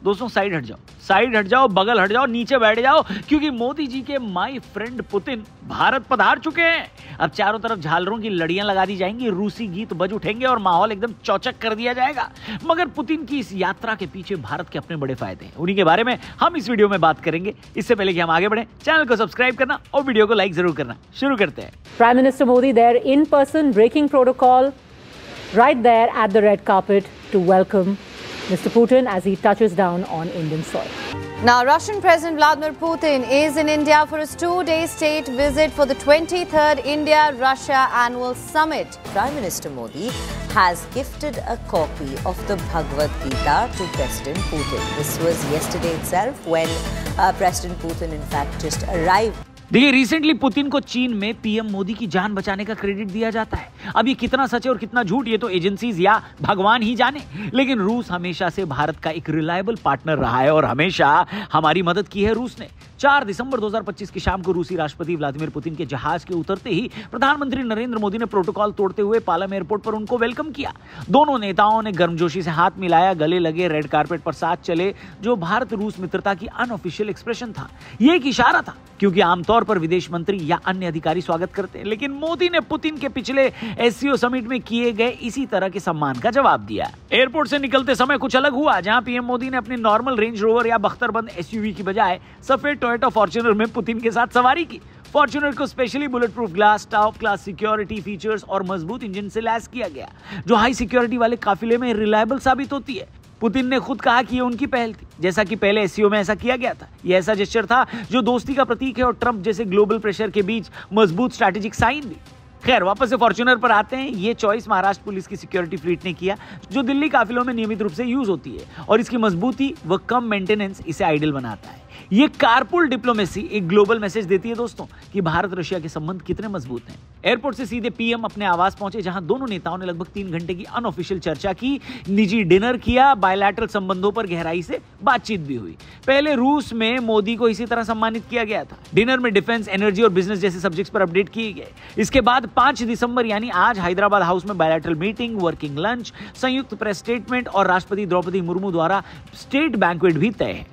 दोस्तों साइड हट जाओ, बगल हट जाओ, नीचे बैठ जाओ, क्योंकि मोदी जी के माय फ्रेंड पुतिन भारत पधार चुके हैं। अब चारों तरफ झालरों की लड़ियां लगा दी जाएंगी, रूसी गीत बज उठेंगे और माहौल एकदम चौचक कर दिया जाएगा। मगर पुतिन की इस यात्रा के पीछे भारत के अपने बड़े फायदे हैं, उन्हीं के बारे में हम इस वीडियो में बात करेंगे। इससे पहले कि हम आगे बढ़े, चैनल को सब्सक्राइब करना और वीडियो को लाइक जरूर करना। शुरू करते हैं। Prime Minister Modi there in person, breaking protocol right there at the red carpet to welcome Mr. Putin as he touches down on Indian soil. Now, Russian President Vladimir Putin is in India for his two-day state visit for the 23rd India-Russia Annual Summit. Prime Minister Modi has gifted a copy of the Bhagavad Gita to President Putin. This was yesterday itself when President Putin in fact just arrived. देखिए, recently Putin को चीन में PM Modi की जान बचाने का credit दिया जाता है। अब ये कितना सच है और कितना झूठ, ये तो एजेंसीज या भगवान ही जाने। लेकिन रूस हमेशा से भारत का एक रिलायबल पार्टनर रहा है और हमेशा हमारी मदद की है रूस ने। 4 दिसंबर 2025 की शाम को रूसी राष्ट्रपति व्लादिमीर पुतिन के जहाज के उतरते ही प्रधानमंत्री नरेंद्र मोदी ने प्रोटोकॉल तोड़ते हुए पालम एयरपोर्ट पर उनको वेलकम किया। दोनों नेताओं ने गर्मजोशी से हाथ मिलाया, गले लगे, रेड कारपेट पर साथ चले, जो भारत रूस मित्रता की अनऑफिशियल एक्सप्रेशन था। ये एक इशारा था, क्योंकि आमतौर पर विदेश मंत्री या अन्य अधिकारी स्वागत करते हैं, लेकिन मोदी ने पुतिन के पिछले एससीओ समिट में किए गए इसी तरह के सम्मान का जवाब दिया। एयरपोर्ट से निकलते समय कुछ अलग हुआ, जहां पीएम मोदी ने अपनी नॉर्मल रेंज रोवर या बख्तरबंद एसयूवी की बजाय सफेद टोयोटा फॉर्च्यूनर में पुतिन के साथ सवारी की। फॉर्च्यूनर को specially bullet proof glass, top class security features और मजबूत इंजन से लैस किया गया, जो हाई सिक्योरिटी वाले काफिले में रिलायबल साबित होती है। पुतिन ने खुद कहा कि ये उनकी पहल थी, जैसा कि पहले एससीओ में ऐसा किया गया था। ये ऐसा जेस्चर था जो दोस्ती का प्रतीक है और ट्रंप जैसे ग्लोबल प्रेशर के बीच मजबूत स्ट्रैटेजिक साइन भी। खैर, वापस से फॉर्च्यूनर पर आते हैं। ये चॉइस महाराष्ट्र पुलिस की सिक्योरिटी फ्लीट ने किया, जो दिल्ली काफिलों में नियमित रूप से यूज होती है, और इसकी मजबूती व कम मेंटेनेंस इसे आइडियल बनाता है। ये कारपूल डिप्लोमेसी एक ग्लोबल मैसेज देती है दोस्तों कि भारत रशिया के संबंध कितने मजबूत हैं। एयरपोर्ट से सीधे पीएम अपने आवास पहुंचे, जहां दोनों नेताओं ने लगभग 3 घंटे की अनऑफिशियल चर्चा की, निजी डिनर किया, बायलैटरल संबंधों पर गहराई से बातचीत भी हुई। पहले रूस में मोदी को इसी तरह सम्मानित किया गया था। डिनर में डिफेंस, एनर्जी और बिजनेस जैसे सब्जेक्ट्स पर अपडेट किए गए। इसके बाद 5 दिसंबर यानी आज हैदराबाद हाउस में बायलैटरल मीटिंग, वर्किंग लंच, संयुक्त प्रेस स्टेटमेंट और राष्ट्रपति द्रौपदी मुर्मू द्वारा स्टेट बैंक्वेट भी तय है।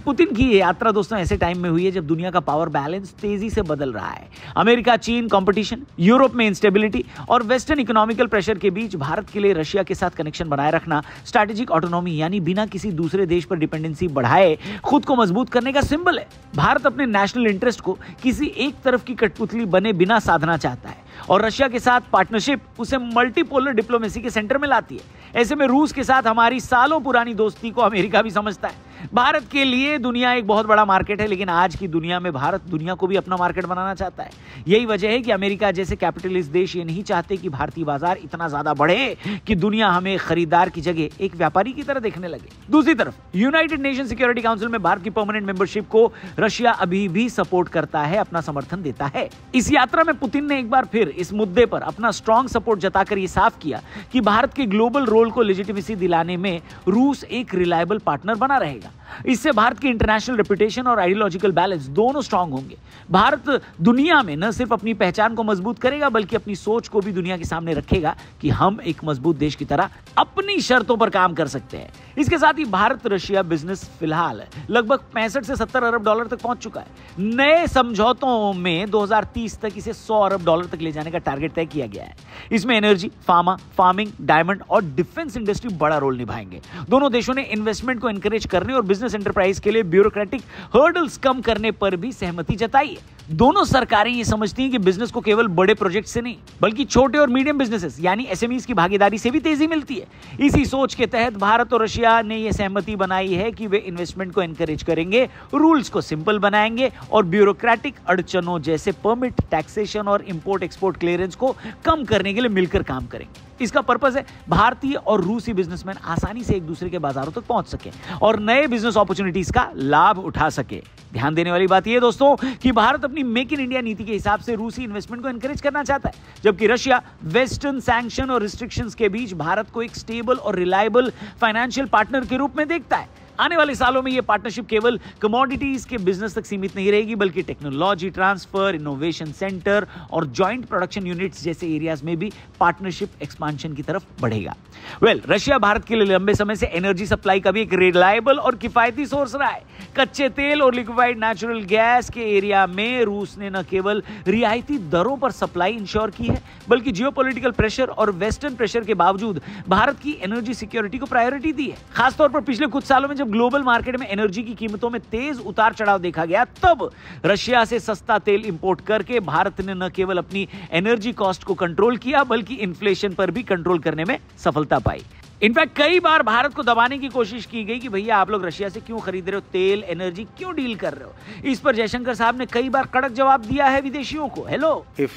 पुतिन की ये यात्रा दोस्तों ऐसे टाइम में हुई है जब दुनिया का पावर बैलेंस तेजी से बदल रहा है। अमेरिका चीन कंपटीशन, यूरोप में इंस्टेबिलिटी और वेस्टर्न इकोनॉमिकल प्रेशर के बीच भारत के लिए रशिया के साथ कनेक्शन बनाए रखना स्ट्रैटेजिक ऑटोनॉमी यानी बिना किसी दूसरे देश पर डिपेंडेंसी बढ़ाए खुद को मजबूत करने का सिंबल है। भारत अपने नेशनल इंटरेस्ट को किसी एक तरफ की कठपुतली बने बिना साधना चाहता है, और रशिया के साथ पार्टनरशिप उसे मल्टीपोलर डिप्लोमेसी के सेंटर में लाती है। ऐसे में रूस के साथ हमारी सालों पुरानी दोस्ती को अमेरिका भी समझता है। भारत के लिए दुनिया एक बहुत बड़ा मार्केट है, लेकिन आज की दुनिया में भारत दुनिया को भी अपना मार्केट बनाना चाहता है। यही वजह है कि अमेरिका जैसे कैपिटलिस्ट देश ये नहीं चाहते कि भारतीय बाजार इतना ज्यादा बढ़े कि दुनिया हमें खरीदार की जगह एक व्यापारी की तरह देखने लगे। दूसरी तरफ यूनाइटेड नेशन सिक्योरिटी काउंसिल में भारत की परमानेंट मेंबरशिप को रशिया अभी भी सपोर्ट करता है, अपना समर्थन देता है। इस यात्रा में पुतिन ने एक बार फिर इस मुद्दे पर अपना स्ट्रॉन्ग सपोर्ट जताकर यह साफ किया कि भारत के ग्लोबल रोल को लेजिटिमेसी दिलाने में रूस एक रिलायबल पार्टनर बना रहेगा। इससे भारत की इंटरनेशनल रेपुटेशन और आइडियोलॉजिकल बैलेंस दोनों स्ट्रांग होंगे। भारत दुनिया में न सिर्फ अपनी पहचान को मजबूत करेगा, बल्कि अपनी सोच को भी दुनिया के सामने रखेगा कि हम एक मजबूत देश की तरह अपनी शर्तों पर काम कर सकते हैं। इसके साथ ही भारत रशिया बिजनेस फिलहाल लगभग 65 से 70 अरब डॉलर तक पहुंच चुका है। नए समझौतों में 2030 तक इसे 100 अरब डॉलर तक ले जाने का टारगेट तय किया गया है। इसमें एनर्जी, फार्मा, फार्मिंग, डायमंड और डिफेंस इंडस्ट्री बड़ा रोल निभाएंगे। दोनों देशों ने इन्वेस्टमेंट को एनकरेज करने और बिजनेस एंटरप्राइज के लिए ब्यूरोक्रेटिक हर्डल्स कम करने पर भी सहमति जताई है। दोनों सरकारें ये समझती हैं कि बिजनेस को केवल बड़े प्रोजेक्ट से नहीं, बल्कि छोटे और मीडियम बिजनेसेस यानी एसएमईज की भागीदारी से भी तेजी मिलती है। इसी सोच के तहत भारत और रशिया ने यह सहमति बनाई है कि वे इन्वेस्टमेंट को एनकरेज करेंगे, रूल्स को सिंपल बनाएंगे और ब्यूरोक्रेटिक अड़चनों जैसे परमिट, टैक्सेशन और इंपोर्ट एक्सपोर्ट क्लियरेंस को कम करने के लिए मिलकर काम करेंगे। इसका पर्पस है भारतीय और रूसी बिजनेसमैन आसानी से एक दूसरे के बाजारों तक पहुंच सके और नए बिजनेस अपॉर्चुनिटीज का लाभ उठा सके। ध्यान देने वाली बात यह दोस्तों कि भारत अपनी मेक इन इंडिया नीति के हिसाब से रूसी इन्वेस्टमेंट को एनकरेज करना चाहता है, जबकि रशिया वेस्टर्न सैंक्शन और रिस्ट्रिक्शंस के बीच भारत को एक स्टेबल और रिलायबल फाइनेंशियल पार्टनर के रूप में देखता है। आने वाले सालों में यह पार्टनरशिप केवल कमोडिटीज के बिजनेस तक सीमित नहीं रहेगी, बल्कि टेक्नोलॉजी ट्रांसफर, इनोवेशन सेंटर और जॉइंट प्रोडक्शन यूनिट्स जैसे एरियाज में भी पार्टनरशिप एक्सपांशन की तरफ बढ़ेगा। रशिया भारत के लिए लंबे समय से एनर्जी सप्लाई का भी एक रिलायबल और किफायती सोर्स रहा है। कच्चे तेल और लिक्विफाइड नेचुरल गैस के एरिया में रूस ने न केवल रियायती दरों पर सप्लाई इंश्योर की है, बल्कि जियोपॉलिटिकल प्रेशर और वेस्टर्न प्रेशर के बावजूद भारत की एनर्जी सिक्योरिटी को प्रायोरिटी दी है। खासतौर पर पिछले कुछ सालों में जब ग्लोबल मार्केट में एनर्जी की कीमतों में तेज उतार चढ़ाव देखा गया, तब रशिया से सस्ता तेल इंपोर्ट करके भारत ने न केवल अपनी एनर्जी कॉस्ट को कंट्रोल किया, बल्कि इन्फ्लेशन पर भी कंट्रोल करने में सफलता पाई। इनफैक्ट कई बार भारत को दबाने की कोशिश की गई कि भैया आप लोग रशिया से क्यों खरीद रहे हो तेल, एनर्जी क्यों डील कर रहे हो। इस पर जयशंकर साहब ने कई बार कड़क जवाब दिया है विदेशियों को। Hello, If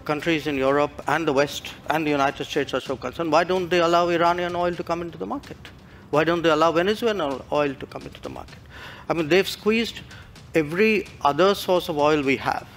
countries in Europe and the West and the United States are so concerned, why don't they allow Iranian oil to come into the market? Why don't they allow Venezuelan oil to come into the market? I mean, they've squeezed every other source of oil we have,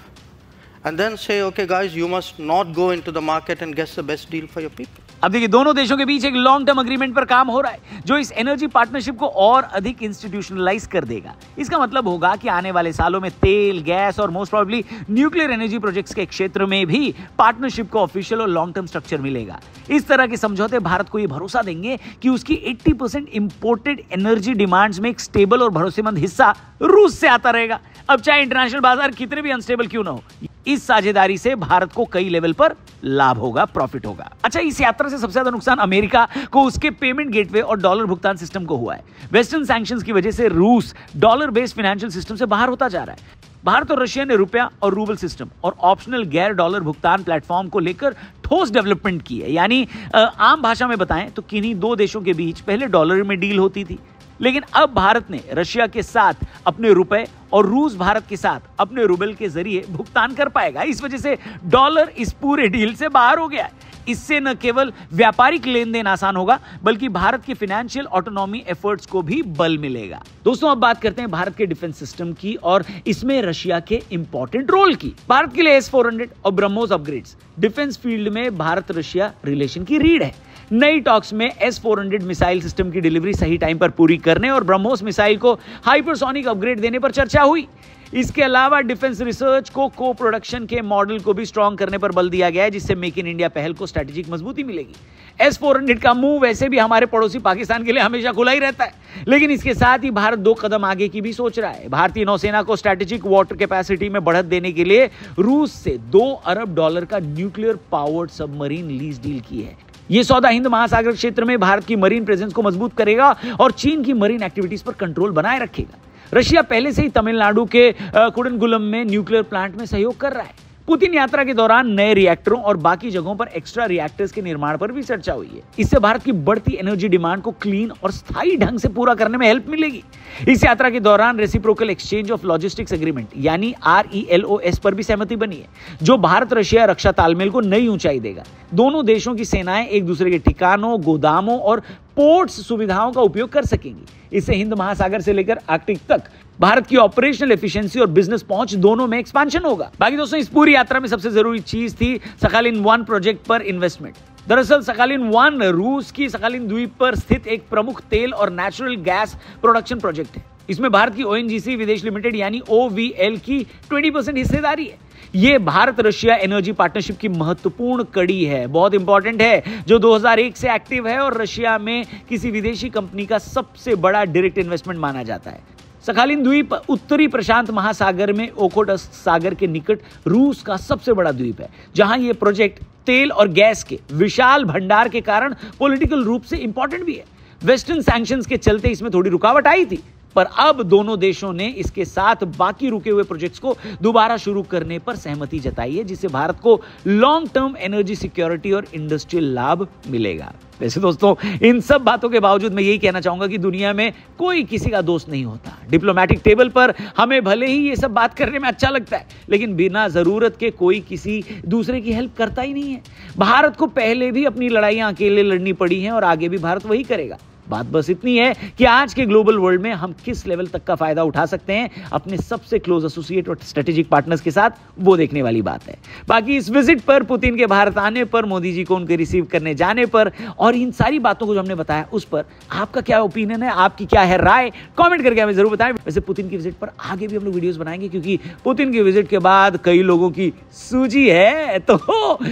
and then say, okay guys, you must not go into the market and get the best deal for your people. अब देखिए, दोनों देशों के बीच एक long term agreement पर काम हो रहा है जो इस एनर्जी पार्टनरशिप को और अधिक इंस्टीट्यूशनलाइज कर देगा। इसका मतलब होगा कि आने वाले सालों में तेल, गैस और most probably nuclear energy projects के क्षेत्र में भी पार्टनरशिप को ऑफिशियल और लॉन्ग टर्म स्ट्रक्चर मिलेगा। इस तरह के समझौते भारत को यह भरोसा देंगे कि उसकी 80% इंपोर्टेड एनर्जी डिमांड्स में एक स्टेबल और भरोसेमंद हिस्सा रूस से आता रहेगा, अब चाहे इंटरनेशनल बाजार कितने भी अनस्टेबल क्यों ना हो। इस साझेदारी से भारत को कई लेवल पर लाभ होगा, प्रॉफिट होगा। अच्छा, इस यात्रा से सबसे ज्यादा नुकसान अमेरिका को उसके पेमेंट गेटवे और डॉलर भुगतान सिस्टम को हुआ है। वेस्टर्न सैंक्शंस की वजह से रूस डॉलर बेस्ड फाइनेंशियल सिस्टम से बाहर होता जा रहा है। भारत और रशिया ने रुपया और रूबल सिस्टम और ऑप्शनल गैर डॉलर भुगतान प्लेटफॉर्म को लेकर ठोस डेवलपमेंट की है। यानी आम भाषा में बताएं तो किन्हीं दो देशों के बीच पहले डॉलर में डील होती थी, लेकिन अब भारत ने रशिया के साथ अपने रुपए और रूस भारत के साथ अपने रूबल के जरिए भुगतान कर पाएगा। इस वजह से डॉलर इस पूरे डील से बाहर हो गया है। इससे न केवल व्यापारिक लेन देन आसान होगा, बल्कि भारत की फाइनेंशियल ऑटोनॉमी एफर्ट्स को भी बल मिलेगा। दोस्तों, अब बात करते हैं भारत के डिफेंस सिस्टम की और इसमें रशिया के इंपॉर्टेंट रोल की। भारत के लिए S-400 और ब्रह्मोस अपग्रेड्स डिफेंस फील्ड में भारत रशिया रिलेशन की रीढ़ है। नई टॉक्स में S-400 मिसाइल सिस्टम की डिलीवरी सही टाइम पर पूरी करने और ब्रह्मोस मिसाइल को हाइपरसोनिक अपग्रेड देने पर चर्चा हुई। इसके अलावा डिफेंस रिसर्च को को प्रोडक्शन के मॉडल को भी स्ट्रॉन्ग करने पर बल दिया गया है, जिससे मेक इन इंडिया पहल को स्ट्रेटेजिक मजबूती मिलेगी। S-400 का मुंह वैसे भी हमारे पड़ोसी पाकिस्तान के लिए हमेशा खुला ही रहता है, लेकिन इसके साथ ही भारत 2 कदम आगे की भी सोच रहा है। भारतीय नौसेना को स्ट्रेटेजिक वाटर कैपेसिटी में बढ़त देने के लिए रूस से $2 अरब का nuclear powered submarine lease deal की है। यह सौदा हिंद महासागर क्षेत्र में भारत की मरीन प्रेजेंस को मजबूत करेगा और चीन की मरीन एक्टिविटीज पर कंट्रोल बनाए रखेगा। रशिया पहले से ही तमिलनाडु के कुडनगुलम में न्यूक्लियर प्लांट में सहयोग कर रहा है। पुतिन यात्रा के दौरान नए रिएक्टरों और बाकी जगहों पर एक्स्ट्रा रिएक्टर्स के निर्माण पर भी चर्चा हुई है। इससे भारत की बढ़ती एनर्जी डिमांड को क्लीन और स्थायी ढंग से पूरा करने में हेल्प मिलेगी। इस यात्रा के दौरान reciprocal exchange of logistics agreement यानी RELOS पर भी सहमति बनी है, जो भारत रशिया रक्षा तालमेल को नई ऊंचाई देगा। दोनों देशों की सेनाएं एक दूसरे के ठिकानों, गोदामों और पोर्ट्स सुविधाओं का उपयोग कर सकेंगी। इससे हिंद महासागर से लेकर आर्कटिक तक भारत की ऑपरेशनल एफिशिएंसी और बिजनेस पहुंच दोनों में एक्सपेंशन होगा। बाकी दोस्तों, इस पूरी यात्रा में सबसे जरूरी चीज थी सखालिन-1 प्रोजेक्ट पर इन्वेस्टमेंट। दरअसल सखालिन-1 रूस की सखालिन द्वीप पर स्थित एक प्रमुख तेल और नेचुरल गैस प्रोडक्शन प्रोजेक्ट है। इसमें भारत की ONGC विदेश लिमिटेड यानी OVL की 20% हिस्सेदारी है। यह भारत रशिया एनर्जी पार्टनरशिप की महत्वपूर्ण कड़ी है, बहुत इंपॉर्टेंट है, जो 2001 से एक्टिव है और रशिया में किसी विदेशी कंपनी का सबसे बड़ा डायरेक्ट इन्वेस्टमेंट माना जाता है। सखालिन द्वीप उत्तरी प्रशांत महासागर में ओखोटस्क सागर के निकट रूस का सबसे बड़ा द्वीप है, जहां यह प्रोजेक्ट तेल और गैस के विशाल भंडार के कारण पॉलिटिकल रूप से इंपॉर्टेंट भी है। वेस्टर्न सैंक्शंस के चलते इसमें थोड़ी रुकावट आई थी, पर अब दोनों देशों ने इसके साथ बाकी रुके हुए प्रोजेक्ट्स को दोबारा शुरू करने पर सहमति जताई है, जिससे भारत को लॉन्ग टर्म एनर्जी सिक्योरिटी और इंडस्ट्रियल लाभ मिलेगा। वैसे दोस्तों, इन सब बातों के बावजूद मैं यही कहना चाहूंगा कि दुनिया में कोई किसी का दोस्त नहीं होता। डिप्लोमैटिक टेबल पर हमें भले ही ये सब बात करने में अच्छा लगता है, लेकिन बिना जरूरत के कोई किसी दूसरे की हेल्प करता ही नहीं है। भारत को पहले भी अपनी लड़ाइयां अकेले लड़नी पड़ी हैं और आगे भी भारत वही करेगा। बात बस इतनी है कि आज के ग्लोबल वर्ल्ड में हम किस लेवल तक का फायदा उठा सकते हैं अपने सबसे क्लोज एसोसिएट और स्ट्रेटेजिक पार्टनर्स के साथ, वो देखने वाली बात है। बाकी इस विजिट पर, पुतिन के भारत आने पर, मोदी जी को उनके रिसीव करने जाने पर और इन सारी बातों को जो हमने बताया उस पर आपका क्या ओपिनियन है, आपकी क्या है राय, कमेंट करके हमें जरूर बताएं। वैसे पुतिन की विजिट पर आगे भी हम लोग वीडियोस बनाएंगे क्योंकि पुतिन की विजिट के बाद कई लोगों की सूजी है, तो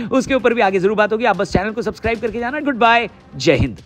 उसके ऊपर भी आगे जरूर बात होगी। आप बस चैनल को सब्सक्राइब करके जाना। गुड बाय, जय हिंद।